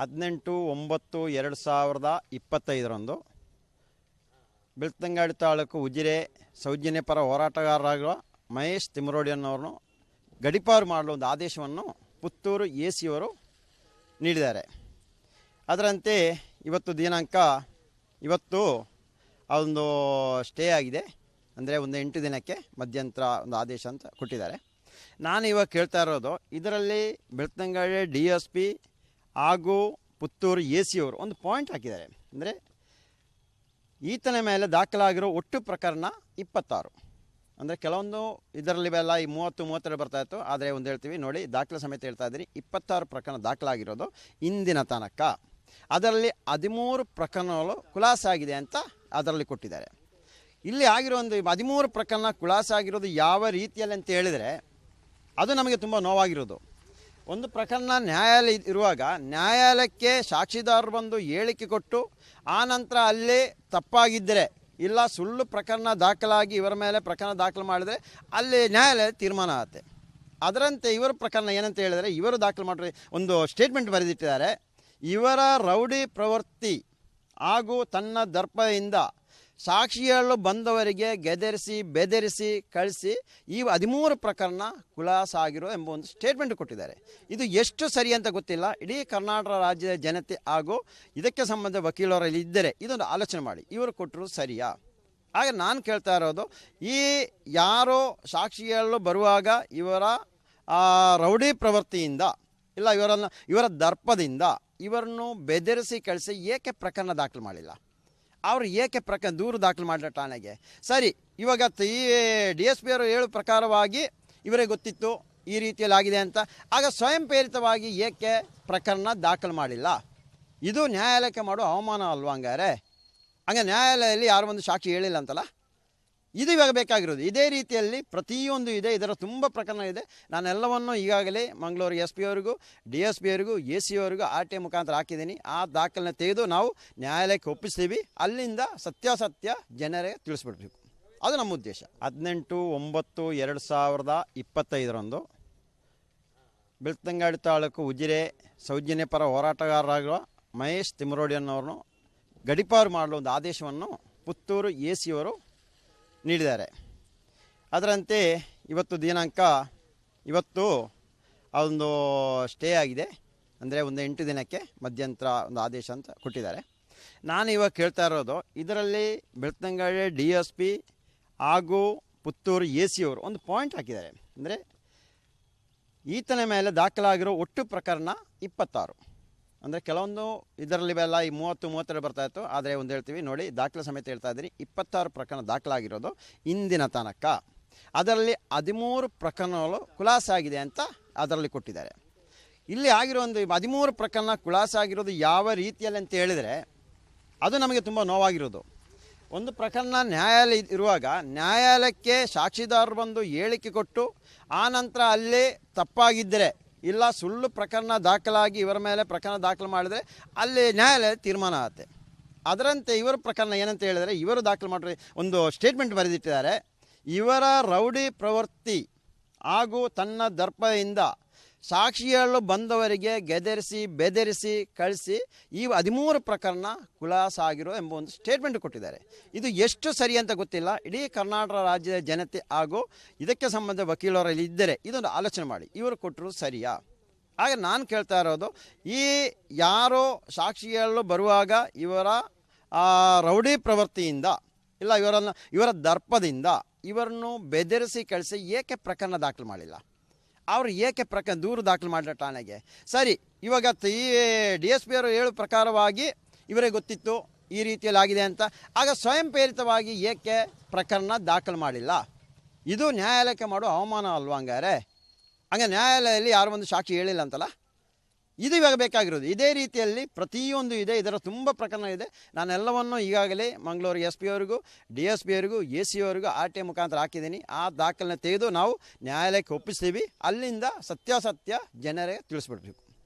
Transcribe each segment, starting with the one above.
18/9/2025 ಬೆಳ್ತಂಗಡಿ ತಾಲೂಕು ಉಜಿರೆ ಸೌಜನ್ಯ ಪರ ಹೋರಾಟಗಾರರಾಗಿರುವ ಮಹೇಶ್ ತಿಮರೋಡಿಯನ್ನವರನ್ನು ಗಡೀಪಾರು ಮಾಡಲು ಒಂದು ಆದೇಶವನ್ನು ಪುತ್ತೂರು ಎಸಿಯವರು ನೀಡಿದ್ದಾರೆ. ಅದರಂತೆ ಇವತ್ತು ಒಂದು ಸ್ಟೇ ಆಗಿದೆ. ಅಂದರೆ ಒಂದು 8 ದಿನಕ್ಕೆ ಮಧ್ಯಂತರ ಒಂದು ಆದೇಶ ಅಂತ ಕೊಟ್ಟಿದ್ದಾರೆ. ನಾನು ಇವಾಗ ಕೇಳ್ತಾ ಇರೋದು, ಇದರಲ್ಲಿ ಬೆಳ್ತಂಗಡಿ DSP ಹಾಗೂ ಪುತ್ತೂರು ಎಸಿಯವರು ಒಂದು ಪಾಯಿಂಟ್ ಹಾಕಿದ್ದಾರೆ. ಅಂದರೆ ಈತನ ಮೇಲೆ ದಾಖಲಾಗಿರೋ ಒಟ್ಟು ಪ್ರಕರಣ 26. ಅಂದರೆ ಕೆಲವೊಂದು ಇದರಲ್ಲಿ ಎಲ್ಲ ಈ 30-32 ಬರ್ತಾಯಿತ್ತು. ಆದರೆ ಒಂದು ಹೇಳ್ತೀವಿ ನೋಡಿ, ದಾಖಲೆ ಸಮೇತ ಹೇಳ್ತಾ ಇದ್ದೀರಿ, 26 ಪ್ರಕರಣ ದಾಖಲಾಗಿರೋದು ಇಂದಿನ ತನಕ. ಅದರಲ್ಲಿ 13 ಪ್ರಕರಣಗಳು ಖುಲಾಸಾಗಿದೆ ಅಂತ ಅದರಲ್ಲಿ ಕೊಟ್ಟಿದ್ದಾರೆ. ಇಲ್ಲಿ ಆಗಿರೋ ಒಂದು 13 ಪ್ರಕರಣ ಖುಲಾಸಾಗಿರೋದು ಯಾವ ರೀತಿಯಲ್ಲಿ ಅಂತ ಹೇಳಿದರೆ ಅದು ನಮಗೆ ತುಂಬ ನೋವಾಗಿರೋದು. ಒಂದು ಪ್ರಕರಣ ನ್ಯಾಯಾಲಯ ಇರುವಾಗ ನ್ಯಾಯಾಲಯಕ್ಕೆ ಸಾಕ್ಷಿದಾರರು ಬಂದು ಹೇಳಿಕೆ ಕೊಟ್ಟು ಆನಂತರ ಅಲ್ಲಿ ತಪ್ಪಾಗಿದ್ದರೆ ಇಲ್ಲ ಸುಳ್ಳು ಪ್ರಕರಣ ದಾಖಲಾಗಿ ಇವರ ಮೇಲೆ ಪ್ರಕರಣ ದಾಖಲು ಮಾಡಿದರೆ ಅಲ್ಲಿ ನ್ಯಾಯಾಲಯ ತೀರ್ಮಾನ ಆಗುತ್ತೆ. ಅದರಂತೆ ಇವರ ಪ್ರಕರಣ ಏನಂತ ಹೇಳಿದರೆ, ಇವರು ದಾಖಲು ಮಾಡಿ ಒಂದು ಸ್ಟೇಟ್ಮೆಂಟ್ ಬರೆದಿಟ್ಟಿದ್ದಾರೆ. ಇವರ ರೌಡಿ ಪ್ರವೃತ್ತಿ ಹಾಗೂ ತನ್ನ ದರ್ಪದಿಂದ ಸಾಕ್ಷಿ ಹೇಳಲು ಬಂದವರಿಗೆ ಬೆದರಿಸಿ ಕಳಿಸಿ ಈ 13 ಪ್ರಕರಣ ಖುಲಾಸಾಗಿರೋ ಎಂಬ ಒಂದು ಸ್ಟೇಟ್ಮೆಂಟ್ ಕೊಟ್ಟಿದ್ದಾರೆ. ಇದು ಎಷ್ಟು ಸರಿ ಅಂತ ಗೊತ್ತಿಲ್ಲ. ಇಡೀ ಕರ್ನಾಟಕ ರಾಜ್ಯದ ಜನತೆ ಹಾಗೂ ಇದಕ್ಕೆ ಸಂಬಂಧ ವಕೀಲರಲ್ಲಿ ಇದ್ದರೆ ಇದೊಂದು ಆಲೋಚನೆ ಮಾಡಿ, ಇವರು ಕೊಟ್ಟರು ಸರಿಯಾ? ಆಗ ನಾನು ಕೇಳ್ತಾ ಇರೋದು, ಈ ಯಾರೋ ಸಾಕ್ಷಿ ಹೇಳಲು ಬರುವಾಗ ಇವರ ರೌಡಿ ಪ್ರವೃತ್ತಿಯಿಂದ ಇಲ್ಲ ಇವರ ದರ್ಪದಿಂದ ಇವರನ್ನು ಬೆದರಿಸಿ ಕಳಿಸಿ ಏಕೆ ಪ್ರಕರಣ ದಾಖಲು ಮಾಡಿಲ್ಲ? ಅವರು ಏಕೆ ದೂರು ದಾಖಲು ಮಾಡಿದ ಠಾಣೆಗೆ? ಸರಿ, ಇವಾಗ ಈ DSP ಅವರು ಹೇಳೋ ಪ್ರಕಾರವಾಗಿ ಇವರೇ ಗೊತ್ತಿತ್ತು ಈ ರೀತಿಯಲ್ಲಿ ಆಗಿದೆ ಅಂತ. ಆಗ ಸ್ವಯಂ ಪ್ರೇರಿತವಾಗಿ ಏಕೆ ಪ್ರಕರಣ ದಾಖಲು ಮಾಡಿಲ್ಲ? ಇದು ನ್ಯಾಯಾಲಯಕ್ಕೆ ಮಾಡೋ ಅವಮಾನ ಅಲ್ವಾ? ಹಂಗೆ ನ್ಯಾಯಾಲಯದಲ್ಲಿ ಯಾರು ಒಂದು ಸಾಕ್ಷಿ ಹೇಳಿಲ್ಲ ಅಂತಲ್ಲ, ಇದು ಇವಾಗ ಬೇಕಾಗಿರೋದು. ಇದೇ ರೀತಿಯಲ್ಲಿ ಪ್ರತಿಯೊಂದು ಇದೆ, ಇದರ ತುಂಬ ಪ್ರಕರಣ ಇದೆ. ನಾನೆಲ್ಲವನ್ನು ಈಗಾಗಲೇ ಮಂಗಳೂರು SP ಅವರಿಗೂ DSP ಅವರಿಗೂ AC ಅವರಿಗೂ RTI ಮುಖಾಂತರ ಹಾಕಿದ್ದೀನಿ. ಆ ದಾಖಲೆನ ತೆಗೆದು ನಾವು ನ್ಯಾಯಾಲಯಕ್ಕೆ ಒಪ್ಪಿಸ್ತೀವಿ. ಅಲ್ಲಿಂದ ಸತ್ಯಾಸತ್ಯ ಜನರಿಗೆ ತಿಳಿಸ್ಬಿಡ್ಬೇಕು, ಅದು ನಮ್ಮ ಉದ್ದೇಶ. 18/9/2025 ಬೆಳ್ತಂಗಡಿ ತಾಲೂಕು ಉಜಿರೆ ಸೌಜನ್ಯ ಪರ ಹೋರಾಟಗಾರರಾಗಿರುವ ಮಹೇಶ್ ತಿಮರೋಡಿಯನ್ನವರನ್ನು ಗಡೀಪಾರು ಮಾಡಲು ಒಂದು ಆದೇಶವನ್ನು ಪುತ್ತೂರು ಎಸಿಯವರು ನೀಡಿದ್ದಾರೆ. ಅದರಂತೆ ಇವತ್ತು ಒಂದು ಸ್ಟೇ ಆಗಿದೆ. ಅಂದರೆ ಒಂದು 8 ದಿನಕ್ಕೆ ಮಧ್ಯಂತರ ಒಂದು ಆದೇಶ ಅಂತ ಕೊಟ್ಟಿದ್ದಾರೆ. ನಾನು ಇವಾಗ ಕೇಳ್ತಾ ಇರೋದು, ಇದರಲ್ಲಿ ಬೆಳ್ತಂಗಡಿ DSP ಹಾಗೂ ಪುತ್ತೂರು ಎಸಿಯವರು ಒಂದು ಪಾಯಿಂಟ್ ಹಾಕಿದ್ದಾರೆ. ಅಂದರೆ ಈತನ ಮೇಲೆ ದಾಖಲಾಗಿರೋ ಒಟ್ಟು ಪ್ರಕರಣ 26. ಅಂದರೆ ಕೆಲವೊಂದು ಇದರಲ್ಲಿ ಎಲ್ಲ ಈ 30-32 ಬರ್ತಾಯಿತ್ತು. ಆದರೆ ಒಂದು ಹೇಳ್ತೀವಿ ನೋಡಿ, ದಾಖಲೆ ಸಮೇತ ಹೇಳ್ತಾ ಇದ್ದೀರಿ, 26 ಪ್ರಕರಣ ದಾಖಲಾಗಿರೋದು ಇಂದಿನ ತನಕ. ಅದರಲ್ಲಿ 13 ಪ್ರಕರಣಗಳು ಖುಲಾಸಾಗಿದೆ ಅಂತ ಅದರಲ್ಲಿ ಕೊಟ್ಟಿದ್ದಾರೆ. ಇಲ್ಲಿ ಆಗಿರೋ ಒಂದು 13 ಪ್ರಕರಣ ಖುಲಾಸಾಗಿರೋದು ಯಾವ ರೀತಿಯಲ್ಲಿ ಅಂತ ಹೇಳಿದರೆ ಅದು ನಮಗೆ ತುಂಬ ನೋವಾಗಿರೋದು. ಒಂದು ಪ್ರಕರಣ ನ್ಯಾಯಾಲಯ ಇರುವಾಗ ನ್ಯಾಯಾಲಯಕ್ಕೆ ಸಾಕ್ಷಿದಾರರು ಬಂದು ಹೇಳಿಕೆ ಕೊಟ್ಟು ಆನಂತರ ಅಲ್ಲಿ ತಪ್ಪಾಗಿದ್ದರೆ ಇಲ್ಲ ಸುಳ್ಳು ಪ್ರಕರಣ ದಾಖಲಾಗಿ ಇವರ ಮೇಲೆ ಪ್ರಕರಣ ದಾಖಲು ಮಾಡಿದರೆ ಅಲ್ಲಿ ನ್ಯಾಯಾಲಯ ತೀರ್ಮಾನ ಆಗುತ್ತೆ. ಅದರಂತೆ ಇವರ ಪ್ರಕರಣ ಏನಂತ ಹೇಳಿದರೆ, ಇವರು ದಾಖಲು ಮಾಡಿ ಒಂದು ಸ್ಟೇಟ್ಮೆಂಟ್ ಬರೆದಿಟ್ಟಿದ್ದಾರೆ. ಇವರ ರೌಡಿ ಪ್ರವೃತ್ತಿ ಹಾಗೂ ತನ್ನ ದರ್ಪದಿಂದ ಸಾಕ್ಷಿ ಹೇಳಲು ಬಂದವರಿಗೆ ಬೆದರಿಸಿ ಕಳಿಸಿ ಈ 13 ಪ್ರಕರಣ ಖುಲಾಸಾಗಿರೋ ಎಂಬ ಒಂದು ಸ್ಟೇಟ್ಮೆಂಟ್ ಕೊಟ್ಟಿದ್ದಾರೆ. ಇದು ಎಷ್ಟು ಸರಿ ಅಂತ ಗೊತ್ತಿಲ್ಲ. ಇಡೀ ಕರ್ನಾಟಕ ರಾಜ್ಯದ ಜನತೆ ಹಾಗೂ ಇದಕ್ಕೆ ಸಂಬಂಧ ವಕೀಲರಲ್ಲಿ ಇದ್ದರೆ ಇದೊಂದು ಆಲೋಚನೆ ಮಾಡಿ, ಇವರು ಕೊಟ್ಟರು ಸರಿಯಾ? ಆಗ ನಾನು ಕೇಳ್ತಾ ಇರೋದು, ಈ ಯಾರೋ ಸಾಕ್ಷಿ ಹೇಳಲು ಬರುವಾಗ ಇವರ ರೌಡಿ ಪ್ರವೃತ್ತಿಯಿಂದ ಇಲ್ಲ ಇವರ ದರ್ಪದಿಂದ ಇವರನ್ನು ಬೆದರಿಸಿ ಕಳಿಸಿ ಏಕೆ ಪ್ರಕರಣ ದಾಖಲು ಮಾಡಿಲ್ಲ? ಅವರು ಏಕೆ ದೂರು ದಾಖಲು ಮಾಡಿದ ಠಾಣೆಗೆ? ಸರಿ, ಇವಾಗ ಈ DSP ಅವರು ಹೇಳೋ ಪ್ರಕಾರವಾಗಿ ಇವರೇ ಗೊತ್ತಿತ್ತು ಈ ರೀತಿಯಲ್ಲಿ ಆಗಿದೆ ಅಂತ. ಆಗ ಸ್ವಯಂ ಪ್ರೇರಿತವಾಗಿ ಏಕೆ ಪ್ರಕರಣ ದಾಖಲು ಮಾಡಿಲ್ಲ? ಇದು ನ್ಯಾಯಾಲಯಕ್ಕೆ ಮಾಡೋ ಅವಮಾನ ಅಲ್ವಾ? ಹಂಗೆ ನ್ಯಾಯಾಲಯದಲ್ಲಿ ಯಾರು ಒಂದು ಸಾಕ್ಷಿ ಹೇಳಿಲ್ಲ ಅಂತಲ್ಲ, ಇದು ಇವಾಗ ಬೇಕಾಗಿರೋದು. ಇದೇ ರೀತಿಯಲ್ಲಿ ಪ್ರತಿಯೊಂದು ಇದೆ, ಇದರ ತುಂಬ ಪ್ರಕರಣ ಇದೆ. ನಾನೆಲ್ಲವನ್ನು ಈಗಾಗಲೇ ಮಂಗಳೂರು SP ಅವರಿಗೂ DSP ಅವರಿಗೂ AC ಅವರಿಗೂ RTI ಮುಖಾಂತರ ಹಾಕಿದ್ದೀನಿ. ಆ ದಾಖಲೆನ ತೆಗೆದು ನಾವು ನ್ಯಾಯಾಲಯಕ್ಕೆ ಒಪ್ಪಿಸ್ತೀವಿ. ಅಲ್ಲಿಂದ ಸತ್ಯಾಸತ್ಯ ಜನರಿಗೆ ತಿಳಿಸ್ಬಿಡ್ಬೇಕು,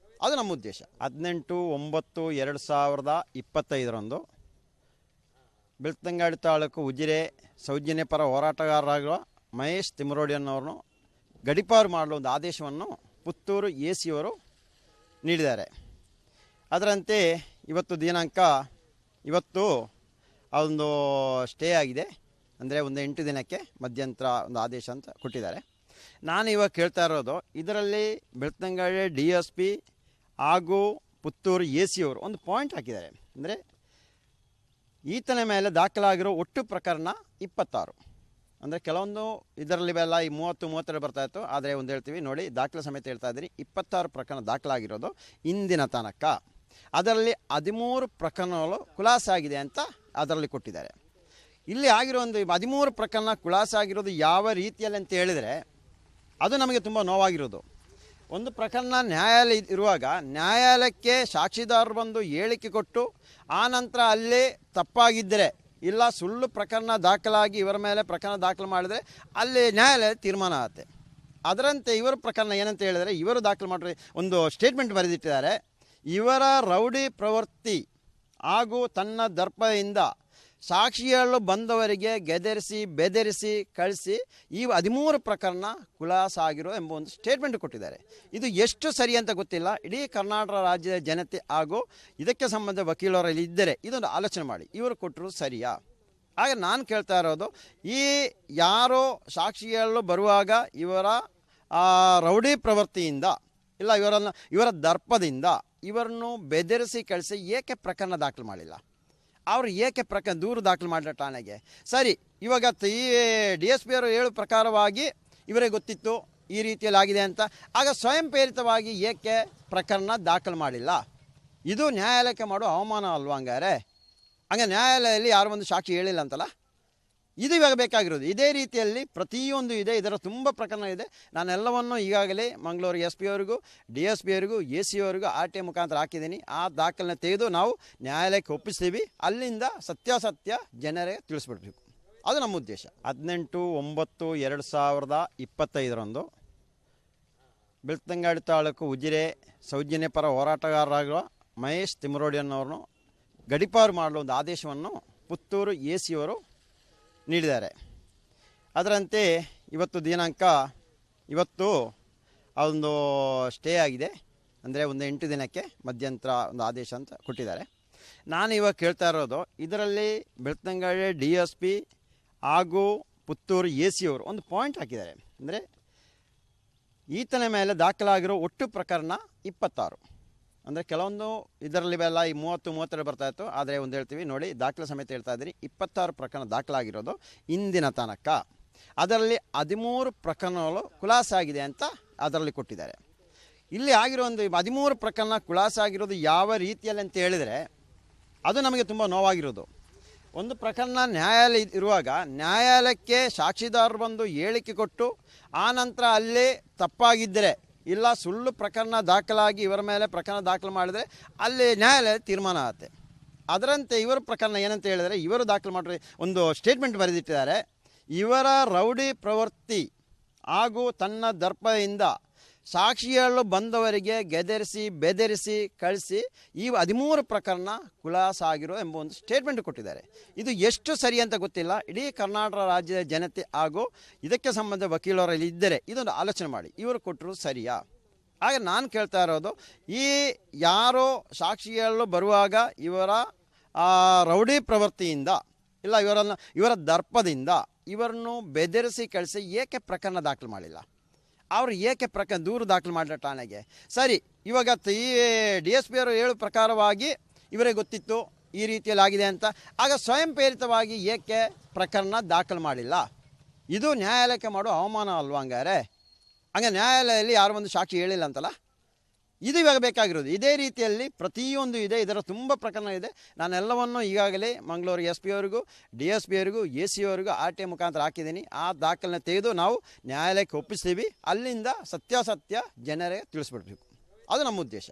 ಅದು ನಮ್ಮ ಉದ್ದೇಶ. 18/9/2025 ಬೆಳ್ತಂಗಡಿ ತಾಲೂಕು ಉಜಿರೆ ಸೌಜನ್ಯ ಪರ ಹೋರಾಟಗಾರರಾಗಿರುವ ಮಹೇಶ್ ತಿಮರೋಡಿಯನ್ನವರನ್ನು ಗಡೀಪಾರು ಮಾಡಲು ಒಂದು ಆದೇಶವನ್ನು ಪುತ್ತೂರು ಎಸಿಯವರು ನೀಡಿದ್ದಾರೆ. ಅದರಂತೆ ಇವತ್ತು ದಿನಾಂಕ ಇವತ್ತು ಒಂದು ಸ್ಟೇ ಆಗಿದೆ. ಅಂದರೆ ಒಂದು 8 ದಿನಕ್ಕೆ ಮಧ್ಯಂತರ ಒಂದು ಆದೇಶ ಅಂತ ಕೊಟ್ಟಿದ್ದಾರೆ. ನಾನು ಇವಾಗ ಕೇಳ್ತಾ ಇರೋದು, ಇದರಲ್ಲಿ ಬೆಳ್ತಂಗಡಿ DSP ಹಾಗೂ ಪುತ್ತೂರು AC ಅವರು ಒಂದು ಪಾಯಿಂಟ್ ಹಾಕಿದ್ದಾರೆ. ಅಂದರೆ ಈತನ ಮೇಲೆ ದಾಖಲಾಗಿರೋ ಒಟ್ಟು ಪ್ರಕರಣ 26. ಅಂದರೆ ಕೆಲವೊಂದು ಇದರಲ್ಲಿ ಎಲ್ಲ ಈ 30-32 ಬರ್ತಾಯಿತ್ತು. ಆದರೆ ಒಂದು ಹೇಳ್ತೀವಿ ನೋಡಿ, ದಾಖಲೆ ಸಮೇತ ಹೇಳ್ತಾ ಇದ್ದೀನಿ, 26 ಪ್ರಕರಣ ದಾಖಲಾಗಿರೋದು ಇಂದಿನ ತನಕ. ಅದರಲ್ಲಿ 13 ಪ್ರಕರಣಗಳು ಖುಲಾಸಾಗಿದೆ ಅಂತ ಅದರಲ್ಲಿ ಕೊಟ್ಟಿದ್ದಾರೆ. ಇಲ್ಲಿ ಆಗಿರೋ ಒಂದು 13 ಪ್ರಕರಣ ಖುಲಾಸಾಗಿರೋದು ಯಾವ ರೀತಿಯಲ್ಲಿ ಅಂತ ಹೇಳಿದರೆ ಅದು ನಮಗೆ ತುಂಬ ನೋವಾಗಿರೋದು. ಒಂದು ಪ್ರಕರಣ ನ್ಯಾಯಾಲಯ ಇರುವಾಗ ನ್ಯಾಯಾಲಯಕ್ಕೆ ಸಾಕ್ಷಿದಾರರು ಬಂದು ಹೇಳಿಕೆ ಕೊಟ್ಟು ಆ ನಂತರ ಅಲ್ಲೇ ತಪ್ಪಾಗಿದ್ದರೆ ಇಲ್ಲ ಸುಳ್ಳು ಪ್ರಕರಣ ದಾಖಲಾಗಿ ಇವರ ಮೇಲೆ ಪ್ರಕರಣ ದಾಖಲು ಮಾಡಿದರೆ ಅಲ್ಲಿ ನ್ಯಾಯಾಲಯ ತೀರ್ಮಾನ ಆಗುತ್ತೆ. ಅದರಂತೆ ಇವರ ಪ್ರಕರಣ ಏನಂತ ಹೇಳಿದರೆ, ಇವರು ದಾಖಲು ಮಾಡಿ ಒಂದು ಸ್ಟೇಟ್ಮೆಂಟ್ ಬರೆದಿಟ್ಟಿದ್ದಾರೆ. ಇವರ ರೌಡಿ ಪ್ರವೃತ್ತಿ ಹಾಗೂ ತನ್ನ ದರ್ಪದಿಂದ ಸಾಕ್ಷಿಗಳು ಬಂದವರಿಗೆ ಗೆದರಿಸಿ ಬೆದರಿಸಿ ಕಳಿಸಿ ಈ 13 ಪ್ರಕರಣ ಖುಲಾಸಾಗಿರೋ ಎಂಬ ಒಂದು ಸ್ಟೇಟ್ಮೆಂಟ್ ಕೊಟ್ಟಿದ್ದಾರೆ. ಇದು ಎಷ್ಟು ಸರಿ ಅಂತ ಗೊತ್ತಿಲ್ಲ. ಇಡೀ ಕರ್ನಾಟಕ ರಾಜ್ಯದ ಜನತೆ ಹಾಗೂ ಇದಕ್ಕೆ ಸಂಬಂಧ ವಕೀಲರಲ್ಲಿ ಇದ್ದರೆ ಇದೊಂದು ಆಲೋಚನೆ ಮಾಡಿ, ಇವರು ಕೊಟ್ಟರು ಸರಿಯಾ? ಆಗ ನಾನು ಕೇಳ್ತಾ ಇರೋದು, ಈ ಯಾರೋ ಸಾಕ್ಷಿಗಳು ಬರುವಾಗ ಇವರ ರೌಡಿ ಪ್ರವೃತ್ತಿಯಿಂದ ಇಲ್ಲ ಇವರ ದರ್ಪದಿಂದ ಇವರನ್ನು ಬೆದರಿಸಿ ಕಳಿಸಿ ಏಕೆ ಪ್ರಕರಣ ದಾಖಲು ಮಾಡಿಲ್ಲ? ಅವರು ಏಕೆ ದೂರು ದಾಖಲು ಮಾಡಿದ ಠಾಣೆಗೆ? ಸರಿ, ಇವಾಗ ಈ DSP ಅವರು ಹೇಳೋ ಪ್ರಕಾರವಾಗಿ ಇವರಿಗೆ ಗೊತ್ತಿತ್ತು ಈ ರೀತಿಯಲ್ಲಿ ಆಗಿದೆ ಅಂತ, ಆಗ ಸ್ವಯಂ ಪ್ರೇರಿತವಾಗಿ ಏಕೆ ಪ್ರಕರಣ ದಾಖಲು ಮಾಡಿಲ್ಲ? ಇದು ನ್ಯಾಯಾಲಯಕ್ಕೆ ಮಾಡೋ ಅವಮಾನ ಅಲ್ವಾ? ಹಂಗೆ ನ್ಯಾಯಾಲಯದಲ್ಲಿ ಯಾರು ಒಂದು ಸಾಕ್ಷಿ ಹೇಳಿಲ್ಲ ಅಂತಲ್ಲ, ಇದು ಇವಾಗ ಬೇಕಾಗಿರೋದು. ಇದೇ ರೀತಿಯಲ್ಲಿ ಪ್ರತಿಯೊಂದು ಇದೆ, ಇದರ ತುಂಬ ಪ್ರಕರಣ ಇದೆ. ನಾನೆಲ್ಲವನ್ನು ಈಗಾಗಲೇ ಮಂಗಳೂರು SP ಅವರಿಗೂ DSP ಅವರಿಗೂ AC ಅವರಿಗೂ RTI ಮುಖಾಂತರ ಹಾಕಿದ್ದೀನಿ. ಆ ದಾಖಲೆನ ತೆಗೆದು ನಾವು ನ್ಯಾಯಾಲಯಕ್ಕೆ ಒಪ್ಪಿಸ್ತೀವಿ. ಅಲ್ಲಿಂದ ಸತ್ಯಾಸತ್ಯ ಜನರಿಗೆ ತಿಳಿಸ್ಬಿಡ್ಬೇಕು, ಅದು ನಮ್ಮ ಉದ್ದೇಶ. 18/9/2025 ಬೆಳ್ತಂಗಡಿ ತಾಲೂಕು ಉಜಿರೆ ಸೌಜನ್ಯ ಪರ ಹೋರಾಟಗಾರರಾಗಿರುವ ಮಹೇಶ್ ತಿಮ್ಮರೋಡಿಯನ್ನವ್ರನ್ನು ಗಡೀಪಾರು ಮಾಡಲು ಒಂದು ಆದೇಶವನ್ನು ಪುತ್ತೂರು AC ಅವರು ನೀಡಿದ್ದಾರೆ. ಅದರಂತೆ ಇವತ್ತು ದಿನಾಂಕ ಇವತ್ತು ಒಂದು ಸ್ಟೇ ಆಗಿದೆ. ಅಂದರೆ ಒಂದು 8 ದಿನಕ್ಕೆ ಮಧ್ಯಂತರ ಒಂದು ಆದೇಶ ಅಂತ ಕೊಟ್ಟಿದ್ದಾರೆ. ನಾನು ಇವಾಗ ಕೇಳ್ತಾ ಇರೋದು, ಇದರಲ್ಲಿ ಬೆಳ್ತಂಗಡಿ DSP ಹಾಗೂ ಪುತ್ತೂರು AC ಅವರು ಒಂದು ಪಾಯಿಂಟ್ ಹಾಕಿದ್ದಾರೆ. ಅಂದರೆ ಈತನ ಮೇಲೆ ದಾಖಲಾಗಿರೋ ಒಟ್ಟು ಪ್ರಕರಣ 26. ಅಂದರೆ ಕೆಲವೊಂದು ಇದರಲ್ಲಿ ಎಲ್ಲ ಈ 30-32 ಬರ್ತಾಯಿತ್ತು. ಆದರೆ ಒಂದು ಹೇಳ್ತೀವಿ ನೋಡಿ, ದಾಖಲೆ ಸಮೇತ ಹೇಳ್ತಾ ಇದ್ದೀನಿ, 26 ಪ್ರಕರಣ ದಾಖಲಾಗಿರೋದು ಇಂದಿನ ತನಕ. ಅದರಲ್ಲಿ 13 ಪ್ರಕರಣಗಳು ಖುಲಾಸಾಗಿದೆ ಅಂತ ಅದರಲ್ಲಿ ಕೊಟ್ಟಿದ್ದಾರೆ. ಇಲ್ಲಿ ಆಗಿರೋ ಒಂದು 13 ಪ್ರಕರಣ ಖುಲಾಸಾಗಿರೋದು ಯಾವ ರೀತಿಯಲ್ಲಿ ಅಂತ ಹೇಳಿದರೆ ಅದು ನಮಗೆ ತುಂಬ ನೋವಾಗಿರೋದು. ಒಂದು ಪ್ರಕರಣ ನ್ಯಾಯಾಲಯ ಇರುವಾಗ ನ್ಯಾಯಾಲಯಕ್ಕೆ ಸಾಕ್ಷಿದಾರರು ಬಂದು ಹೇಳಿಕೆ ಕೊಟ್ಟು ಆ ನಂತರ ಅಲ್ಲೇ ತಪ್ಪಾಗಿದ್ದರೆ ಇಲ್ಲ ಸುಳ್ಳು ಪ್ರಕರಣ ದಾಖಲಾಗಿ ಇವರ ಮೇಲೆ ಪ್ರಕರಣ ದಾಖಲು ಮಾಡಿದರೆ ಅಲ್ಲಿ ನ್ಯಾಯಾಲಯ ತೀರ್ಮಾನ ಆಗುತ್ತೆ. ಅದರಂತೆ ಇವರ ಪ್ರಕರಣ ಏನಂತ ಹೇಳಿದರೆ, ಇವರು ದಾಖಲು ಮಾಡಿ ಒಂದು ಸ್ಟೇಟ್ಮೆಂಟ್ ಬರೆದಿಟ್ಟಿದ್ದಾರೆ. ಇವರ ರೌಡಿ ಪ್ರವೃತ್ತಿ ಹಾಗೂ ತನ್ನ ದರ್ಪದಿಂದ ಸಾಕ್ಷಿಗಳು ಬಂದವರಿಗೆ ಗೆದರಿಸಿ ಬೆದರಿಸಿ ಕಳಿಸಿ ಈ 13 ಪ್ರಕರಣ ಖುಲಾಸಾಗಿರೋ ಎಂಬ ಒಂದು ಸ್ಟೇಟ್ಮೆಂಟ್ ಕೊಟ್ಟಿದ್ದಾರೆ. ಇದು ಎಷ್ಟು ಸರಿ ಅಂತ ಗೊತ್ತಿಲ್ಲ. ಇಡೀ ಕರ್ನಾಟಕ ರಾಜ್ಯದ ಜನತೆ ಹಾಗೂ ಇದಕ್ಕೆ ಸಂಬಂಧ ವಕೀಲರಲ್ಲಿ ಇದ್ದರೆ ಇದೊಂದು ಆಲೋಚನೆ ಮಾಡಿ, ಇವರು ಕೊಟ್ಟರು ಸರಿಯಾ? ಆಗ ನಾನು ಕೇಳ್ತಾ ಇರೋದು, ಈ ಯಾರೋ ಸಾಕ್ಷಿಗಳು ಬರುವಾಗ ಇವರ ರೌಡಿ ಪ್ರವೃತ್ತಿಯಿಂದ ಇಲ್ಲ ಇವರ ದರ್ಪದಿಂದ ಇವರನ್ನು ಬೆದರಿಸಿ ಕಳಿಸಿ ಏಕೆ ಪ್ರಕರಣ ದಾಖಲು ಮಾಡಿಲ್ಲ? ಅವರು ಏಕೆ ದೂರು ದಾಖಲು ಮಾಡಿದ ಠಾಣೆಗೆ? ಸರಿ, ಇವಾಗ ಈ DSP ಅವರು ಹೇಳೋ ಪ್ರಕಾರವಾಗಿ ಇವರಿಗೆ ಗೊತ್ತಿತ್ತು ಈ ರೀತಿಯಲ್ಲಿ ಆಗಿದೆ ಅಂತ, ಆಗ ಸ್ವಯಂ ಪ್ರೇರಿತವಾಗಿ ಏಕೆ ಪ್ರಕರಣ ದಾಖಲು ಮಾಡಿಲ್ಲ? ಇದು ನ್ಯಾಯಾಲಯಕ್ಕೆ ಮಾಡೋ ಅವಮಾನ ಅಲ್ವಾ? ಹಂಗೆ ನ್ಯಾಯಾಲಯದಲ್ಲಿ ಯಾರು ಒಂದು ಸಾಕ್ಷಿ ಹೇಳಿಲ್ಲ ಅಂತಲ್ಲ, ಇದು ಇವಾಗ ಬೇಕಾಗಿರೋದು. ಇದೇ ರೀತಿಯಲ್ಲಿ ಪ್ರತಿಯೊಂದು ಇದೆ, ಇದರ ತುಂಬ ಪ್ರಕರಣ ಇದೆ. ನಾನೆಲ್ಲವನ್ನು ಈಗಾಗಲೇ ಮಂಗಳೂರು SP ಅವರಿಗೂ DSP ಅವರಿಗೂ AC ಅವರಿಗೂ RTI ಮುಖಾಂತರ ಹಾಕಿದ್ದೀನಿ. ಆ ದಾಖಲೆನ ತೆಗೆದು ನಾವು ನ್ಯಾಯಾಲಯಕ್ಕೆ ಒಪ್ಪಿಸ್ತೀವಿ. ಅಲ್ಲಿಂದ ಸತ್ಯಾಸತ್ಯ ಜನರಿಗೆ ತಿಳಿಸ್ಬಿಡ್ಬೇಕು, ಅದು ನಮ್ಮ ಉದ್ದೇಶ.